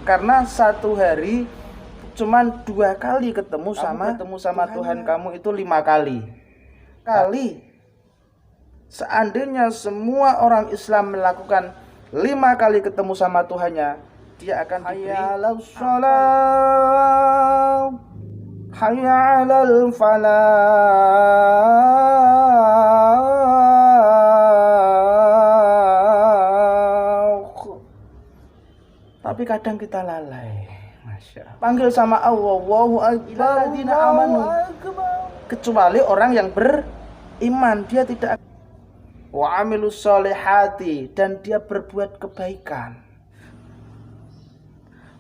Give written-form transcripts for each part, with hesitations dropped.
Karena satu hari cuman 2 kali ketemu sama Tuhan kamu itu 5 kali. Seandainya semua orang Islam melakukan 5 kali ketemu sama Tuhannya, dia akan diberi hayya 'alal falah. Tapi kadang kita lalai. Panggil sama Allah, Allahu akbar, kecuali orang yang beriman, dia tidak wa amilus solihati, dan dia berbuat kebaikan.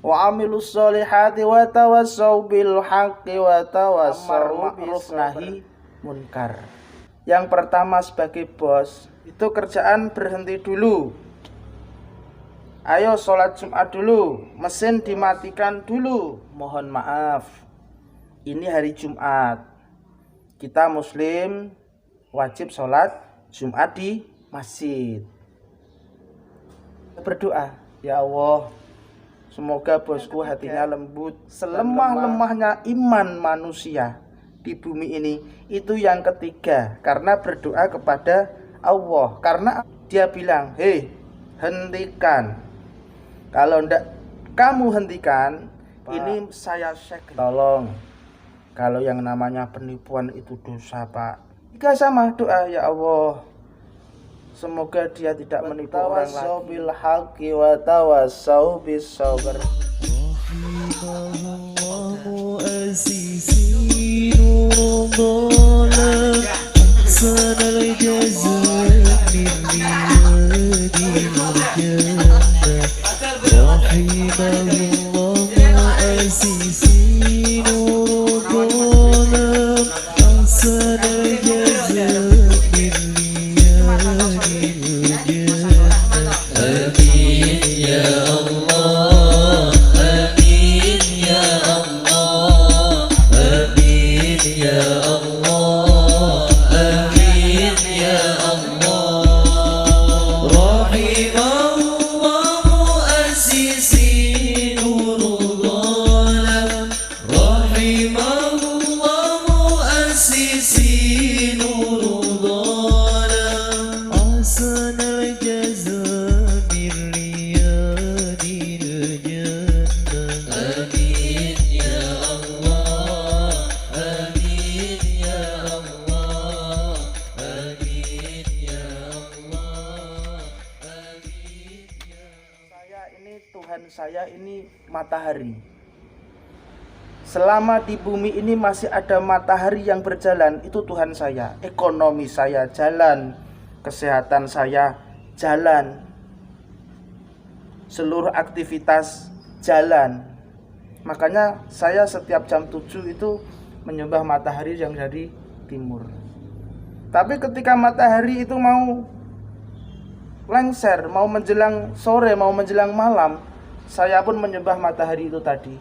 Wa amilus solihati wa tawassau bil haqqi wa tawassau ma'ruf nahi munkar. Yang pertama sebagai bos, itu kerjaan berhenti dulu. Ayo sholat Jumat dulu, mesin dimatikan dulu. Mohon maaf, ini hari Jumat, kita muslim wajib sholat Jumat di masjid. Berdoa, ya Allah, semoga bosku hatinya lembut. Selemah-lemahnya iman manusia di bumi ini, itu yang ketiga, karena berdoa kepada Allah. Karena dia bilang, hei, hentikan. Kalau ndak kamu hentikan, Pak, ini saya cek. Tolong, kalau yang namanya penipuan itu dosa, Pak. Jika sama doa, ya Allah, semoga dia tidak menipu orang lagi. Bil haqqi wa tawassau bis sabr. Tuhan saya ini matahari. Selama di bumi ini masih ada matahari yang berjalan, itu Tuhan saya. Ekonomi saya jalan, kesehatan saya jalan, seluruh aktivitas jalan. Makanya saya setiap jam 7 itu menyembah matahari yang dari timur. Tapi ketika matahari itu mau lengser, mau menjelang sore, mau menjelang malam, saya pun menyembah matahari itu tadi.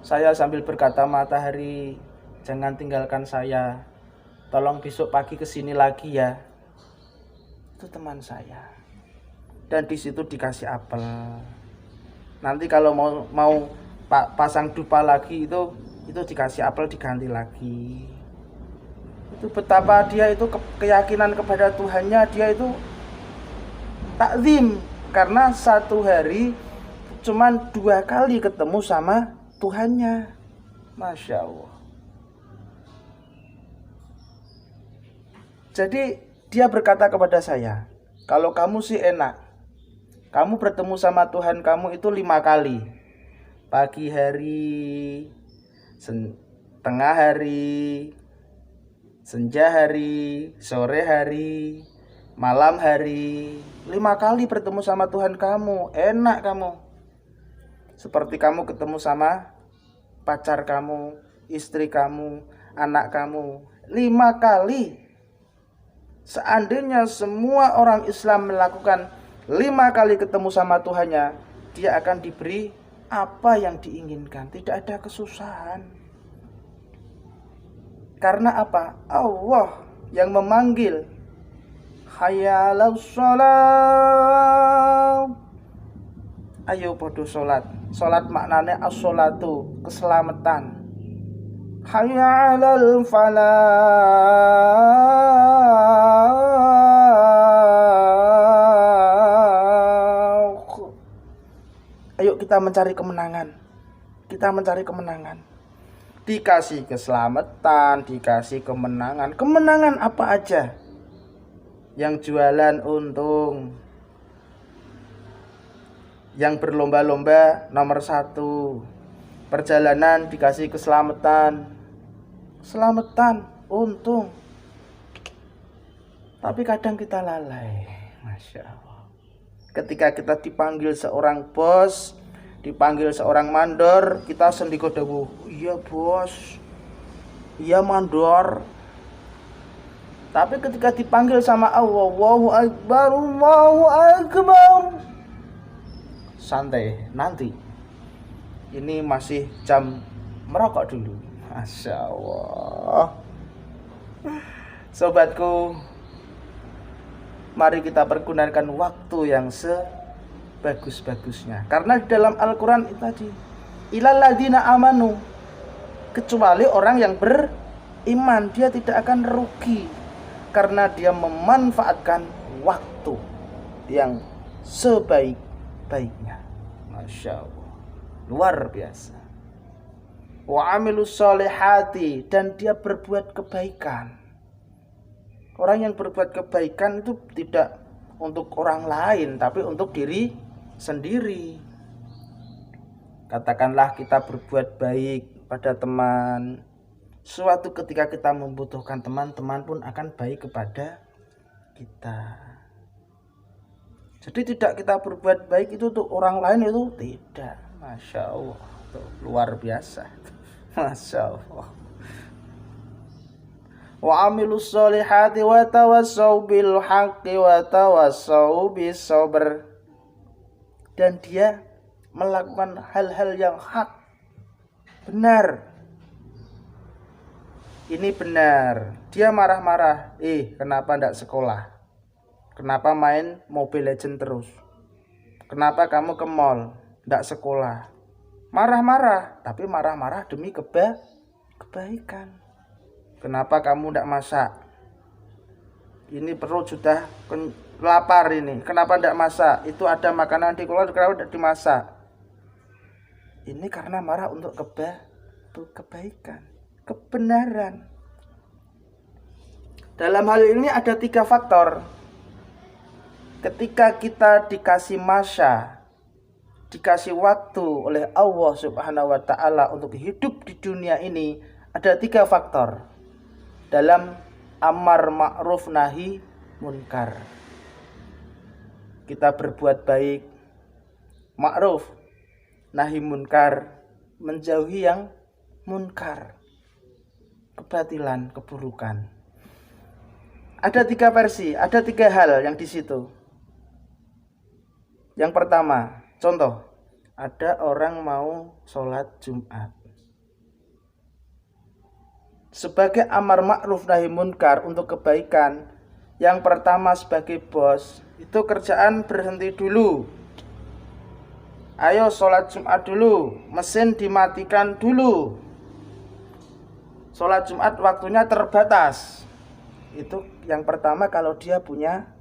Saya sambil berkata, matahari, jangan tinggalkan saya, tolong besok pagi kesini lagi ya. Itu teman saya. Dan di situ dikasih apel. Nanti kalau mau pasang dupa lagi, itu dikasih apel, diganti lagi. Itu betapa dia itu keyakinan kepada Tuhannya, dia itu takzim. Karena satu hari cuman 2 kali ketemu sama Tuhannya. Masya Allah. Jadi dia berkata kepada saya, kalau kamu sih enak, kamu bertemu sama Tuhan kamu itu 5 kali. Pagi hari, tengah hari, senja hari, sore hari, malam hari. 5 kali bertemu sama Tuhan kamu, enak kamu. Seperti kamu ketemu sama pacar kamu, istri kamu, anak kamu. 5 kali. Seandainya semua orang Islam melakukan 5 kali ketemu sama Tuhannya, dia akan diberi apa yang diinginkan. Tidak ada kesusahan. Karena apa? Allah yang memanggil. Hayya 'alas shalah. Ayo podo sholat. Sholat maknanya as-sholatu, keselamatan. Hayya 'alal falah. Ayo kita mencari kemenangan. Kita mencari kemenangan. Dikasih keselamatan, dikasih kemenangan. Kemenangan apa aja? Yang jualan untung, yang berlomba-lomba nomor 1, perjalanan dikasih keselamatan, untung. Tapi kadang kita lalai, Masya Allah. Ketika kita dipanggil seorang bos, dipanggil seorang mandor, kita sendiko dawuh, iya bos, iya mandor. Tapi ketika dipanggil sama Allah, Allahu Akbar, Allahu Akbar, santai, nanti ini masih jam merokok dulu. Masya Allah. Sobatku, mari kita pergunakan waktu yang sebagus-bagusnya. Karena di dalam Al-Quran itu tadi, ilal ladzina amanu, kecuali orang yang beriman, dia tidak akan rugi karena dia memanfaatkan waktu yang sebaik-baiknya. Masya Allah, luar biasa. Wa amilus solihati, dan dia berbuat kebaikan. Orang yang berbuat kebaikan itu tidak untuk orang lain, tapi untuk diri sendiri. Katakanlah kita berbuat baik pada teman, suatu ketika kita membutuhkan teman-teman pun akan baik kepada kita. Jadi tidak kita berbuat baik itu untuk orang lain, itu tidak. Masya Allah, itu luar biasa. Masya Allah. Wa amilus solihati wa tawassau bil haqqi wa tawassau bis sabr. Dan dia melakukan hal-hal yang hak, benar. Ini benar. Dia marah-marah, kenapa enggak sekolah? Kenapa main Mobile Legends terus? Kenapa kamu ke mall? Enggak sekolah. Marah-marah, tapi marah-marah demi kebaikan. Kenapa kamu enggak masak? Ini perut sudah lapar ini. Kenapa enggak masak? Itu ada makanan di keluarga, kenapa enggak dimasak? Ini karena marah untuk kebaikan, kebenaran. Dalam hal ini ada 3 faktor. Ketika kita dikasih masa, dikasih waktu oleh Allah Subhanahu wa ta'ala untuk hidup di dunia ini, ada 3 faktor dalam amar ma'ruf nahi munkar. Kita berbuat baik, ma'ruf, nahi munkar, menjauhi yang munkar, kebatilan, keburukan. Ada 3 versi, ada 3 hal yang di situ. Yang pertama, contoh, ada orang mau sholat Jumat. Sebagai amar ma'ruf nahi munkar untuk kebaikan, yang pertama sebagai bos, itu kerjaan berhenti dulu. Ayo sholat Jumat dulu, mesin dimatikan dulu. Sholat Jumat waktunya terbatas. Itu yang pertama kalau dia punya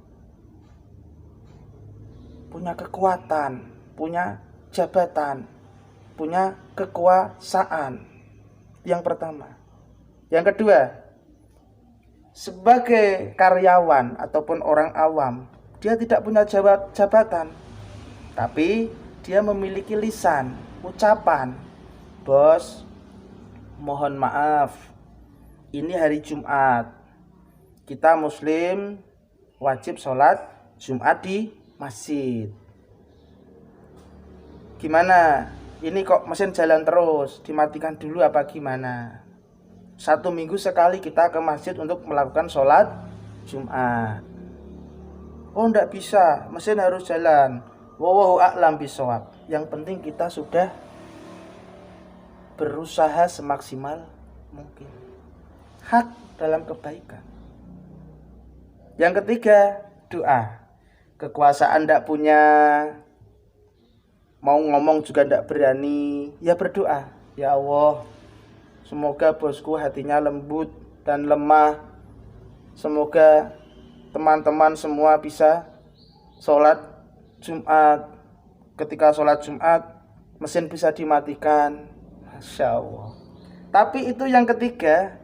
kekuatan, punya jabatan, punya kekuasaan. Yang pertama. Yang kedua, sebagai karyawan ataupun orang awam, dia tidak punya jabatan, tapi dia memiliki lisan, ucapan. Bos, mohon maaf, ini hari Jumat, kita muslim wajib sholat Jumat di masjid. Gimana? Ini kok mesin jalan terus, dimatikan dulu apa gimana? 1 minggu sekali kita ke masjid untuk melakukan sholat Jumat. Oh, enggak bisa, mesin harus jalan. Wallahu a'lam bishawab. Yang penting kita sudah berusaha semaksimal mungkin. Hak dalam kebaikan. Yang ketiga, doa. Kekuasaan enggak punya, mau ngomong juga tidak berani, ya berdoa, ya Allah, semoga bosku hatinya lembut dan lemah, semoga teman-teman semua bisa sholat Jumat, ketika sholat Jumat mesin bisa dimatikan. Masya Allah. Tapi itu yang ketiga,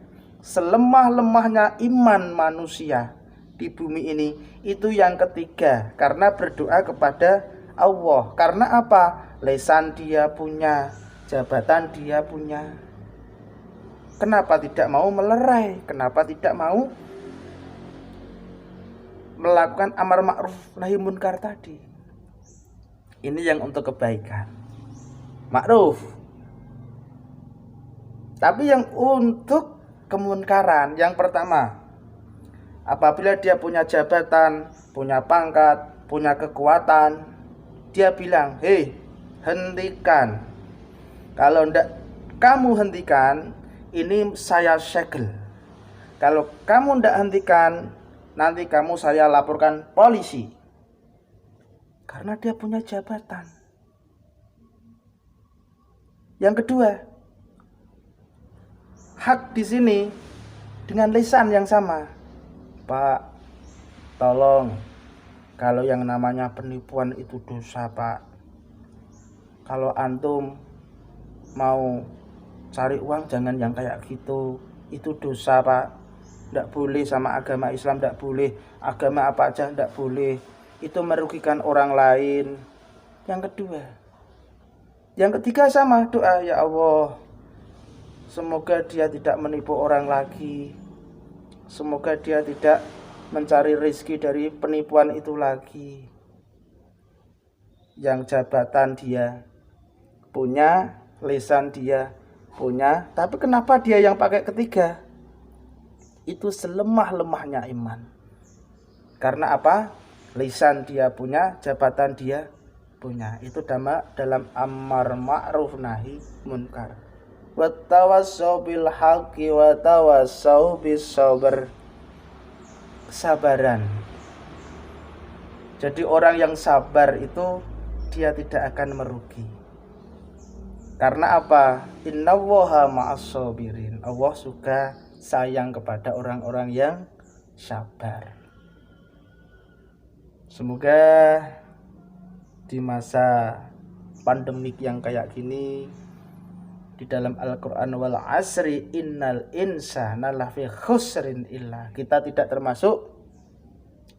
selemah-lemahnya iman manusia di bumi ini, itu yang ketiga, karena berdoa kepada Allah. Karena apa? Lisan dia punya, jabatan dia punya. Kenapa tidak mau melerai? Kenapa tidak mau melakukan amar ma'ruf nahi munkar tadi? Ini yang untuk kebaikan, ma'ruf. Tapi yang untuk kemunkaran, yang pertama, apabila dia punya jabatan, punya pangkat, punya kekuatan, dia bilang, hei, hentikan. Kalau tidak kamu hentikan, ini saya segel. Kalau kamu tidak hentikan, nanti kamu saya laporkan polisi. Karena dia punya jabatan. Yang kedua, hak di sini dengan lisan yang sama. Pak, tolong, kalau yang namanya penipuan itu dosa, Pak. Kalau antum mau cari uang jangan yang kayak gitu, itu dosa, Pak. Tidak boleh, sama agama Islam tidak boleh, agama apa aja tidak boleh, itu merugikan orang lain. Yang kedua, yang ketiga sama, doa, ya Allah, semoga dia tidak menipu orang lagi, semoga dia tidak mencari rezeki dari penipuan itu lagi. Yang jabatan dia punya, lisan dia punya, tapi kenapa dia yang pakai ketiga? Itu selemah-lemahnya iman. Karena apa? Lisan dia punya, jabatan dia punya. Itu dalam amar ma'ruf nahi munkar. Wa tawassau bil haqqi wa tawassau bis sabr. Kesabaran. Jadi orang yang sabar itu dia tidak akan merugi. Karena apa? Innallaha ma'as-sabirin. Allah suka sayang kepada orang-orang yang sabar. Semoga di masa pandemik yang kayak gini, di dalam Al-Quran, wal asri innal insana lafi khusrin illa, kita tidak termasuk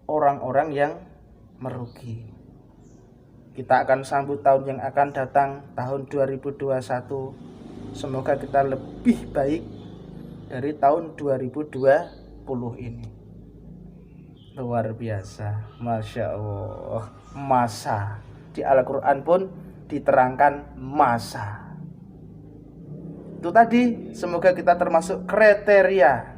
orang-orang yang merugi. Kita akan sambut tahun yang akan datang, tahun 2021. Semoga kita lebih baik dari tahun 2020 ini. Luar biasa, Masya Allah. Masa, di Al-Quran pun diterangkan masa. Itu tadi, semoga kita termasuk kriteria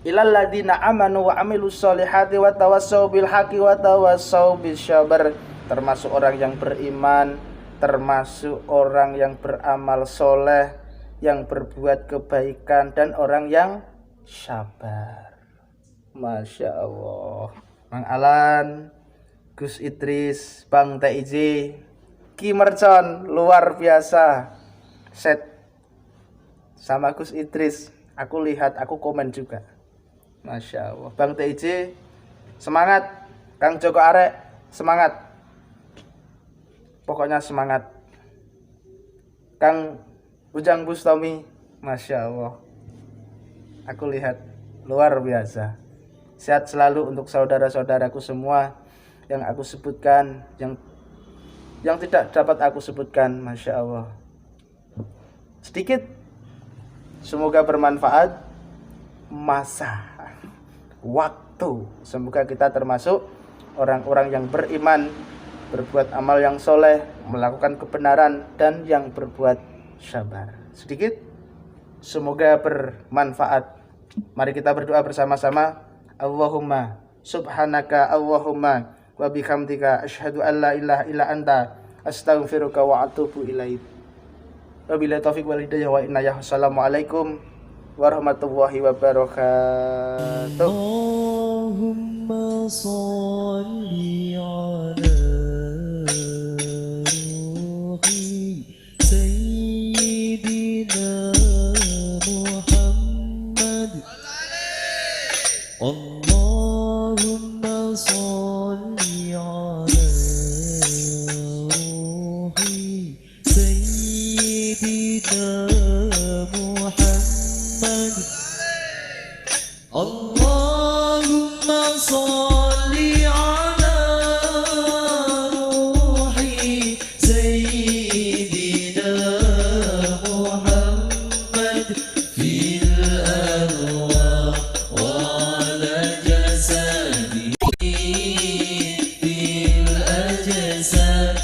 ilal ladina amanu wa amilus solihati wa tawassau bil haqqi wa tawassau bis sabr, termasuk orang yang beriman, termasuk orang yang beramal soleh, yang berbuat kebaikan, dan orang yang sabar. Masya Allah. Mang Alan, Gus Idris, Bang TIJ, Ki Mercon, luar biasa. Set sama Gus Idris, aku lihat, aku komen juga. Masya Allah. Bang TIJ semangat, Kang Joko Arek semangat, pokoknya semangat. Kang Ujang Bustomi, Masya Allah, aku lihat luar biasa. Sehat selalu untuk saudara-saudaraku semua yang aku sebutkan, yang tidak dapat aku sebutkan. Masya Allah, sedikit, semoga bermanfaat. Masa, waktu, semoga kita termasuk orang-orang yang beriman, berbuat amal yang soleh, melakukan kebenaran, dan yang berbuat sabar. Sedikit, semoga bermanfaat. Mari kita berdoa bersama-sama. Allahumma subhanaka Allahumma wa bihamdika asyhadu an la ilaha illa anta astaghfiruka wa atubu ilaik. Wabillahi taufiq wal hidayah wa inna. Assalamualaikum warahmatullahi wabarakatuh. Allahumma sholli ala ينسى